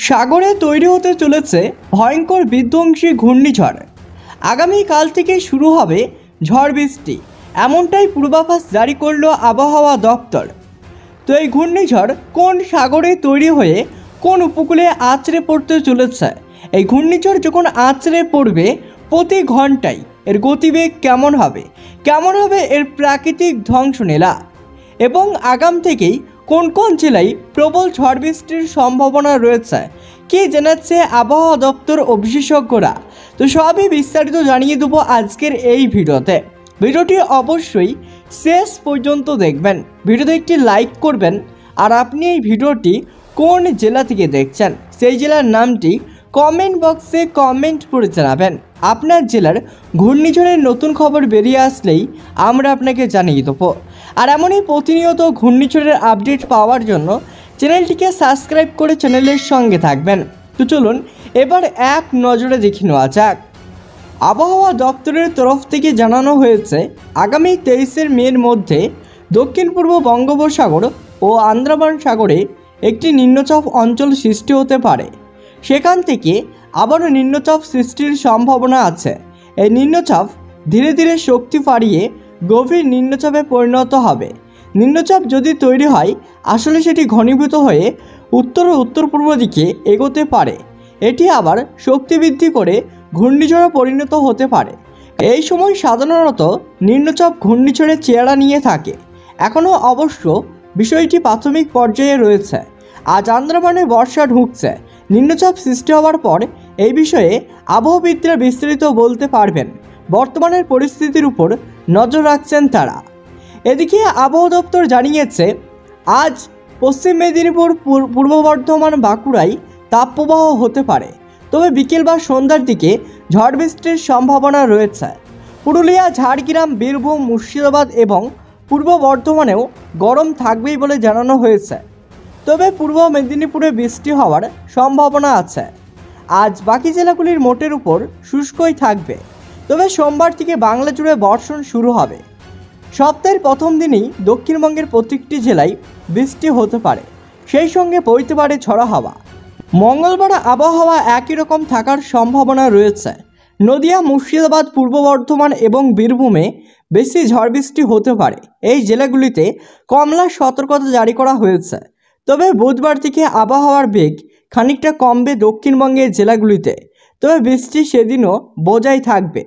সাগরে তৈরি হতে চলেছে ভয়ঙ্কর বিধ্বংসী ঘূর্ণিঝড়। আগামীকাল থেকে শুরু হবে ঝড় বৃষ্টি, এমনটাই পূর্বাভাস জারি করল আবহাওয়া দপ্তর। তো এই ঘূর্ণিঝড় কোন সাগরে তৈরি হয়ে কোন উপকূলে আছড়ে পড়তে চলেছে, এই ঘূর্ণিঝড় যখন আছড়ে পড়বে প্রতি ঘন্টায় এর গতিবেগ কেমন হবে এর প্রাকৃতিক ধ্বংসলীলা, এবং আগাম থেকেই কোন কোন জেলায় প্রবল ঝড় বৃষ্টির সম্ভাবনা রয়েছে কি জানাচ্ছে আবহাওয়া দপ্তর ও বিশেষজ্ঞরা। তো সবই বিস্তারিত জানিয়ে দেবো আজকের এই ভিডিওতে। ভিডিওটি অবশ্যই শেষ পর্যন্ত দেখবেন, ভিডিওতে একটি লাইক করবেন, আর আপনি এই ভিডিওটি কোন জেলা থেকে দেখছেন সেই জেলার নামটি কমেন্ট বক্সে কমেন্ট করে জানাবেন। আপনার জেলার ঘূর্ণিঝড়ের নতুন খবর বেরিয়ে আসলেই আমরা আপনাকে জানিয়ে দেবো। আর এমনই প্রতিনিয়ত ঘূর্ণিঝড়ের আপডেট পাওয়ার জন্য চ্যানেলটিকে সাবস্ক্রাইব করে চ্যানেলের সঙ্গে থাকবেন। তো চলুন এবার এক নজরে দেখে নেওয়া যাক। আবহাওয়া দপ্তরের তরফ থেকে জানানো হয়েছে আগামী 23 মের মধ্যে দক্ষিণ পূর্ব বঙ্গোপসাগর ও আন্দামান সাগরে একটি নিম্নচাপ অঞ্চল সৃষ্টি হতে পারে। সেখান থেকে আবারও নিম্নচাপ সৃষ্টির সম্ভাবনা আছে। এই নিম্নচাপ ধীরে ধীরে শক্তি বাড়িয়ে গভীর নিম্নচাপে পরিণত হবে। নিম্নচাপ যদি তৈরি হয় আসলে সেটি ঘনীভূত হয়ে উত্তর ও উত্তর পূর্ব দিকে এগোতে পারে। এটি আবার শক্তি বৃদ্ধি করে ঘূর্ণিঝড়ে পরিণত হতে পারে। এই সময় সাধারণত নিম্নচাপ ঘূর্ণিঝড়ের চেহারা নিয়ে থাকে। এখনও অবশ্য বিষয়টি প্রাথমিক পর্যায়ে রয়েছে। আজ আন্দামানে বর্ষা ঢুকছে। নিম্নচাপ সৃষ্টি হওয়ার পর এই বিষয়ে আবহাওয়াবিদরা বিস্তারিত বলতে পারবেন। বর্তমানের পরিস্থিতির উপর নজর রাখছেন তারা। এদিকে আবহাওয়া দপ্তর জানিয়েছে আজ পশ্চিম মেদিনীপুর, পূর্ব বর্ধমান, বাঁকুড়ায় তাপপ্রবাহ হতে পারে, তবে বিকেল বা সন্ধ্যার দিকে ঝড় বৃষ্টির সম্ভাবনা রয়েছে। পুরুলিয়া, ঝাড়গ্রাম, বীরভূম, মুর্শিদাবাদ এবং পূর্ব বর্ধমানেও গরম থাকবেই বলে জানানো হয়েছে, তবে পূর্ব মেদিনীপুরে বৃষ্টি হওয়ার সম্ভাবনা আছে। আজ বাকি জেলাগুলির মোটের উপর শুষ্কই থাকবে, তবে সোমবার থেকে বাংলা জুড়ে বর্ষণ শুরু হবে। সপ্তাহের প্রথম দিনেই দক্ষিণবঙ্গের প্রত্যেকটি জেলায় বৃষ্টি হতে পারে, সেই সঙ্গে বইতে পারে ঝড়ো হাওয়া। মঙ্গলবার আবহাওয়া একই রকম থাকার সম্ভাবনা রয়েছে। নদিয়া, মুর্শিদাবাদ, পূর্ব বর্ধমান এবং বীরভূমে বেশি ঝড় বৃষ্টি হতে পারে। এই জেলাগুলিতে কমলা সতর্কতা জারি করা হয়েছে, তবে বুধবার থেকে আবহাওয়ার বেগ খানিকটা কমবে দক্ষিণবঙ্গের জেলাগুলিতে, তবে বৃষ্টি সেদিনও বজায় থাকবে।